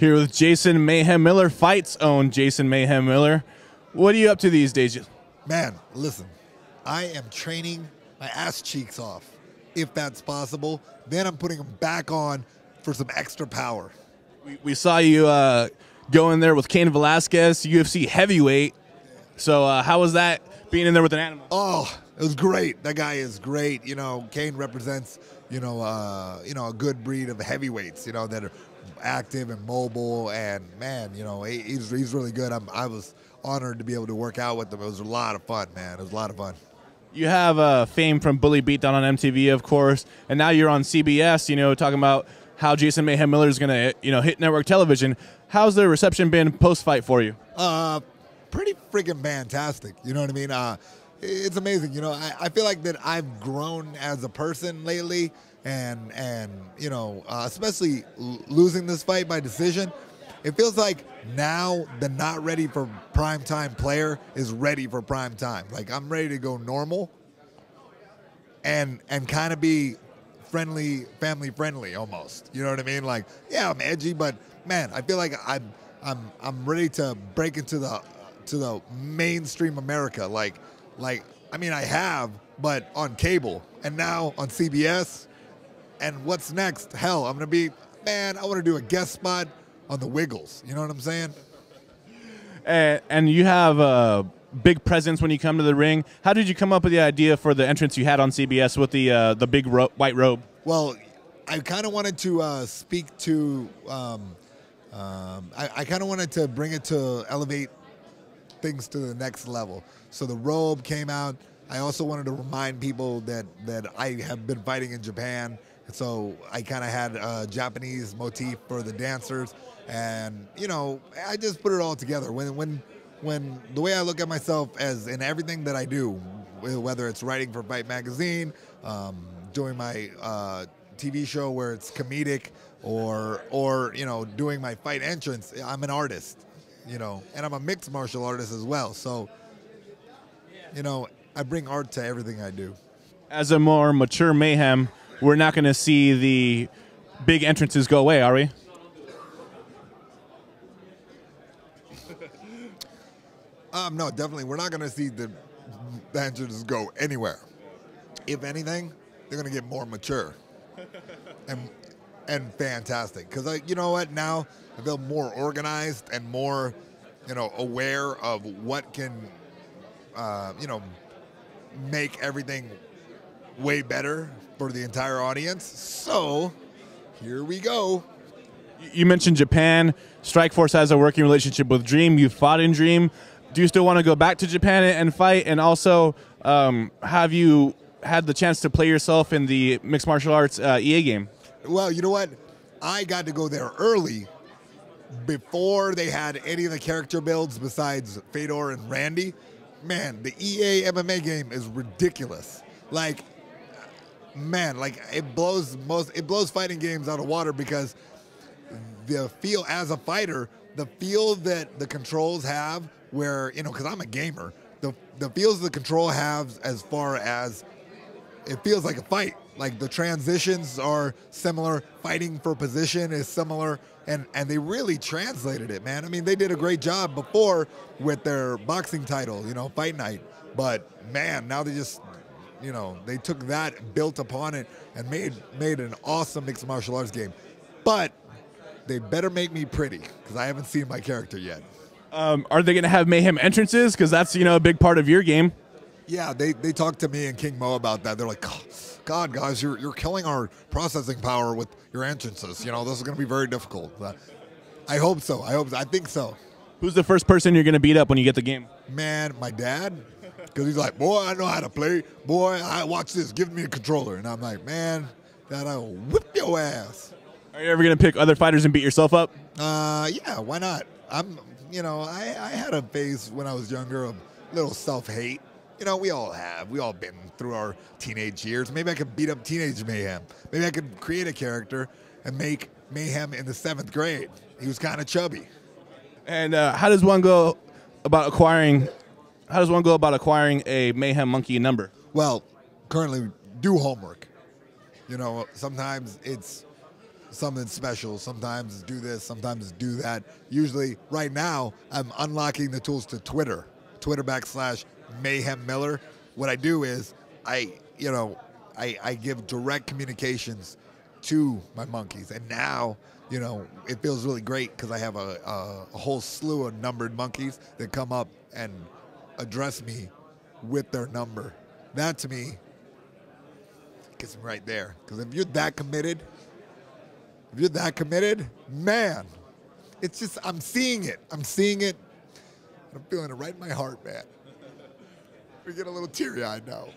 Here with Jason Mayhem Miller, Fight's own Jason Mayhem Miller. What are you up to these days? Man, listen, I am training my ass cheeks off, if that's possible. Then I'm putting them back on for some extra power. We saw you go in there with Kane Velasquez, UFC heavyweight. So how was that being in there with an animal? Oh, it was great. That guy is great. You know, Kane represents, a good breed of heavyweights, that are active and mobile. And man, he's really good. I was honored to be able to work out with him. It was a lot of fun, man. It was a lot of fun. You have fame from Bully Beatdown on MTV, of course, and now you're on CBS, talking about how Jason Mayhem Miller is going to, hit network television. How's the reception been post-fight for you? Pretty freaking fantastic. You know what I mean? It's amazing. I feel like that I've grown as a person lately, and especially losing this fight by decision. It feels like now the not ready for primetime player is ready for prime time. Like, I'm ready to go normal and kind of be friendly, family friendly almost. You know what I mean? Like, yeah, I'm edgy, but man, I feel like I'm ready to break into the mainstream America. Like I mean, I have, but on cable and now on CBS. And what's next? Hell, I'm gonna be, man, I want to do a guest spot on the Wiggles. You know what I'm saying? And you have a big presence when you come to the ring. How did you come up with the idea for the entrance you had on CBS with the big white robe? Well, I kind of wanted to speak to, I kind of wanted to bring it to elevate things to the next level. So the robe came out. I also wanted to remind people that I have been fighting in Japan. So I kind of had a Japanese motif for the dancers. And, I just put it all together. When the way I look at myself as in everything that I do, whether it's writing for Fight Magazine, doing my TV show where it's comedic, or doing my fight entrance, I'm an artist, and I'm a mixed martial artist as well. So, I bring art to everything I do. As a more mature Mayhem, we're not going to see the big entrances go away, are we? No, definitely. We're not going to see the entrances go anywhere. If anything, they're going to get more mature and fantastic. Because, you know what? Now I feel more organized and more, aware of what can, make everything way better for the entire audience. So here we go. You mentioned Japan. Strikeforce has a working relationship with Dream. You fought in Dream. Do you still want to go back to Japan and fight? And also, have you had the chance to play yourself in the mixed martial arts EA game? Well, you know what? I got to go there early before they had any of the character builds besides Fedor and Randy. Man, the EA MMA game is ridiculous. Like, man, it blows fighting games out of water, because the feel as a fighter, the feel that the controls have, where, because I'm a gamer, the feels the control has as far as it feels like a fight. Like, the transitions are similar, fighting for position is similar, and they really translated it, man. I mean, they did a great job before with their boxing title, Fight Night. But, man, now they just, they took that, built upon it, and made an awesome mixed martial arts game. But they better make me pretty, because I haven't seen my character yet. Are they going to have Mayhem entrances? Because that's, a big part of your game. Yeah, they talked to me and King Mo about that. They're like, oh, God, guys, you're killing our processing power with your entrances. This is going to be very difficult. I hope so. I think so. Who's the first person you're going to beat up when you get the game? Man, my dad. Because he's like, boy, I know how to play. Boy, I watch this. Give me a controller. And I'm like, man, Dad, I will whip your ass. Are you ever going to pick other fighters and beat yourself up? Yeah, why not? I had a phase when I was younger of little self-hate. We all have. We all been through our teenage years. Maybe I could beat up teenage Mayhem. Maybe I could create a character and make Mayhem in the 7th grade. He was kind of chubby. And how does one go about acquiring a Mayhem monkey number? Well, currently do homework. Sometimes it's something special. Sometimes it's do this, sometimes it's do that. Usually, right now, I'm unlocking the tools to Twitter /Mayhem Miller. What I do is I give direct communications to my monkeys, and now it feels really great because I have a whole slew of numbered monkeys that come up and address me with their number. That to me gets me right there, because if you're that committed, man, it's just I'm seeing it. I'm feeling it right in my heart, man. We get a little teary-eyed now.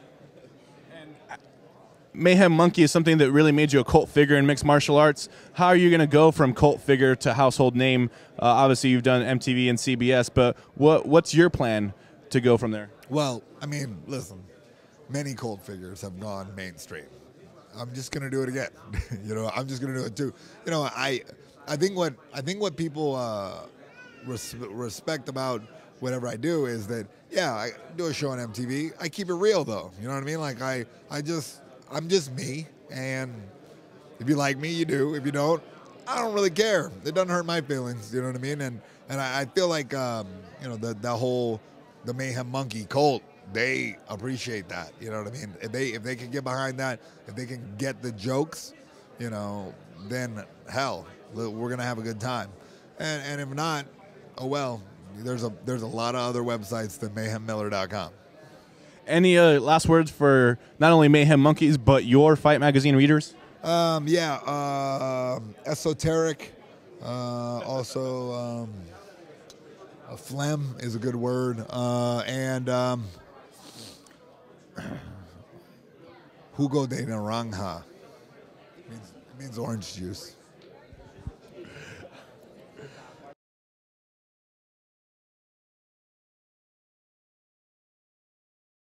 Mayhem Monkey is something that really made you a cult figure in mixed martial arts. How are you going to go from cult figure to household name? Obviously, you've done MTV and CBS, but what's your plan to go from there? Well, I mean, listen, many cult figures have gone mainstream. I'm just going to do it again. I'm just going to do it too. I think what people respect about whatever I do is that, yeah, I do a show on MTV. I keep it real, though. You know what I mean? Like, I'm just me, and if you like me, you do. If you don't, I don't really care. It doesn't hurt my feelings. You know what I mean? And I feel like the Mayhem Monkey cult, they appreciate that. You know what I mean? If they can get behind that, if they can get the jokes, then hell, we're gonna have a good time. And if not, oh well. There's a lot of other websites than mayhemmiller.com. Any last words for not only Mayhem Monkeys, but your Fight Magazine readers? Esoteric. Also, phlegm is a good word. And Jugo de Naranja. It means orange juice.